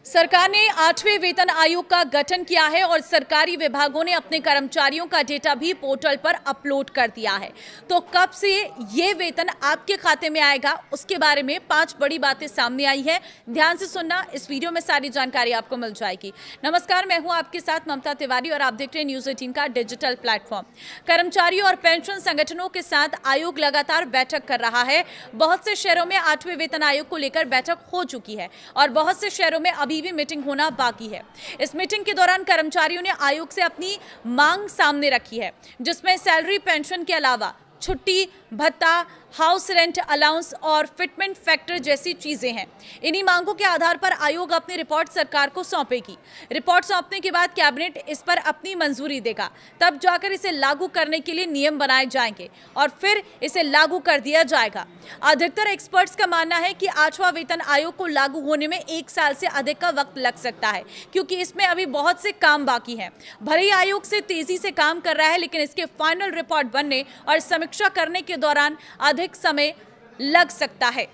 सरकार ने 8वें वेतन आयोग का गठन किया है और सरकारी विभागों ने अपने कर्मचारियों का डेटा भी पोर्टल पर अपलोड कर दिया है। तो कब से ये वेतन आपके खाते में आएगा, उसके बारे में 5 बड़ी बातें सामने आई है। ध्यान से सुनना, इस वीडियो में सारी जानकारी आपको मिल जाएगी। नमस्कार, मैं हूं आपके साथ ममता तिवारी और आप देख रहे हैं न्यूज़ 18 का डिजिटल प्लेटफॉर्म। कर्मचारियों और पेंशन संगठनों के साथ आयोग लगातार बैठक कर रहा है। बहुत से शहरों में 8वें वेतन आयोग को लेकर बैठक हो चुकी है और बहुत से शहरों में अभी भी मीटिंग होना बाकी है। इस मीटिंग के दौरान कर्मचारियों ने आयोग से अपनी मांग सामने रखी है, जिसमें सैलरी, पेंशन के अलावा छुट्टी, भत्ता, हाउस रेंट अलाउंस और फिटमेंट फैक्टर जैसी चीजें हैं। इन्हीं मांगों के आधार पर आयोग अपनी रिपोर्ट सरकार को सौंपेगी। रिपोर्ट सौंपने के बाद कैबिनेट इस पर अपनी मंजूरी देगा, तब जाकर इसे लागू करने के लिए नियम बनाए जाएंगे और फिर इसे लागू कर दिया जाएगा। अधिकतर एक्सपर्ट्स का मानना है कि 8वां वेतन आयोग को लागू होने में 1 साल से अधिक का वक्त लग सकता है, क्योंकि इसमें अभी बहुत से काम बाकी हैं। भले ही आयोग से तेजी से काम कर रहा है, लेकिन इसके फाइनल रिपोर्ट बनने और समीक्षा करने के दौरान अधिक समय लग सकता है।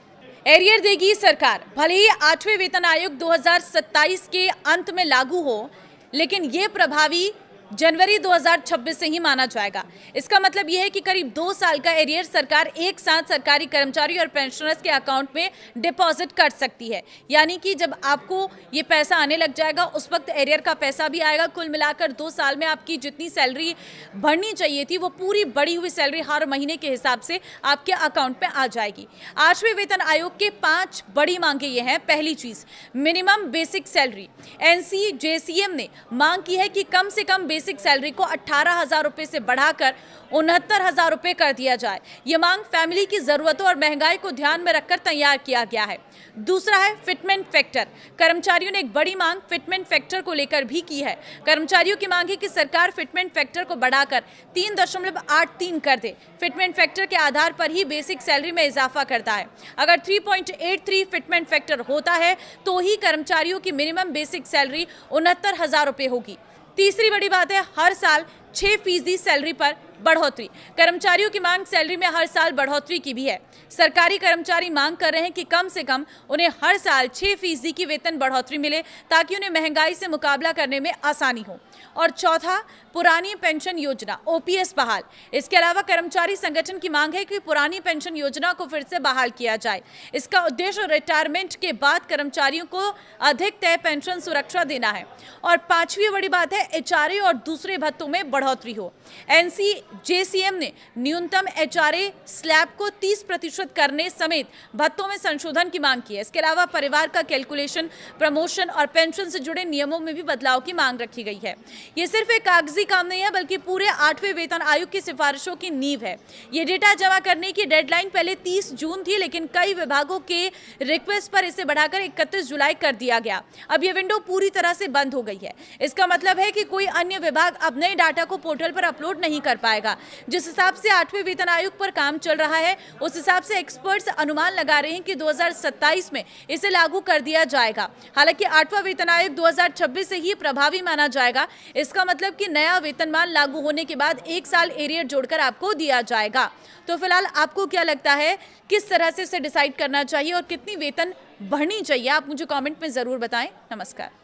एरियर देगी सरकार। भले ही 8वें वेतन आयोग 2027 के अंत में लागू हो, लेकिन ये प्रभावी जनवरी 2026 से ही माना जाएगा। इसका मतलब यह है कि करीब 2 साल का एरियर सरकार एक साथ सरकारी कर्मचारी और पेंशनर्स के अकाउंट में डिपॉजिट कर सकती है। यानी कि जब आपको ये पैसा आने लग जाएगा, उस वक्त एरियर का पैसा भी आएगा। कुल मिलाकर 2 साल में आपकी जितनी सैलरी भरनी चाहिए थी, वो पूरी बढ़ी हुई सैलरी हर महीने के हिसाब से आपके अकाउंट में आ जाएगी। 8वें वेतन आयोग के 5 बड़ी मांगे ये हैं। पहली चीज, मिनिमम बेसिक सैलरी। NCJCM ने मांग की है कि कम से कम बेसिक सैलरी को 18,000 रुपए से बढ़ाकर 69,000 रुपए कर दिया जाए। यह मांग फैमिली की जरूरतों और महंगाई को ध्यान में रखकर तैयार किया गया है। दूसरा है फिटमेंट फैक्टर। कर्मचारियों ने एक बड़ी मांग फिटमेंट फैक्टर को लेकर भी की है। कर्मचारियों की मांग है कि सरकार फिटमेंट फैक्टर को बढ़ाकर 3.83 कर दे। फिटमेंट फैक्टर के आधार पर ही बेसिक सैलरी में इजाफा करता है। अगर 3.83 फिटमेंट फैक्टर होता है तो ही कर्मचारियों की मिनिमम बेसिक सैलरी 69,000 रुपए होगी। तीसरी बड़ी बात है, हर साल 6% सैलरी पर बढ़ोतरी। कर्मचारियों की मांग सैलरी में हर साल बढ़ोतरी की भी है। सरकारी कर्मचारी मांग कर रहे हैं कि कम से कम उन्हें हर साल 6% की वेतन बढ़ोतरी मिले, ताकि उन्हें महंगाई से मुकाबला करने में आसानी हो। और चौथा, पुरानी पेंशन योजना OPS बहाल। इसके अलावा कर्मचारी संगठन की मांग है कि पुरानी पेंशन योजना को फिर से बहाल किया जाए। इसका उद्देश्य रिटायरमेंट के बाद कर्मचारियों को अधिक तय पेंशन सुरक्षा देना है। और 5वीं बड़ी बात है, HRA और दूसरे भत्तों में बढ़ोतरी हो। NCJCM ने न्यूनतम HRA स्लैब को 30% करने समेत भत्तों में संशोधन की मांग की है। इसके अलावा परिवार का कैलकुलेशन, प्रमोशन और पेंशन से जुड़े नियमों में भी बदलाव की मांग रखी गई है। ये सिर्फ एक कागजी काम नहीं है, बल्कि पूरे 8वें वेतन आयोग की सिफारिशों की नींव है। ये डेटा जमा करने की डेडलाइन पहले 30 जून थी, लेकिन कई विभागों के रिक्वेस्ट पर इसे बढ़ाकर 31 जुलाई कर दिया गया। अब ये विंडो पूरी तरह से बंद हो गई है। इसका मतलब है कि कोई अन्य विभाग अब नए डाटा को पोर्टल पर अपलोड नहीं कर पाएगा। जिस हिसाब से 8वें वेतन आयोग पर काम चल रहा है, उस हिसाब से एक्सपर्ट्स अनुमान लगा रहे हैं कि 2027 में इसे लागू कर दिया जाएगा। हालांकि 8वां वेतन आयोग 2026 से ही प्रभावी माना जाएगा। इसका मतलब कि नया वेतनमान लागू होने के बाद 1 साल एरियर जोड़कर आपको दिया जाएगा। तो फिलहाल आपको क्या लगता है, किस तरह से इसे डिसाइड करना चाहिए और कितनी वेतन बढ़नी चाहिए, आप मुझे कमेंट में जरूर बताएं। नमस्कार।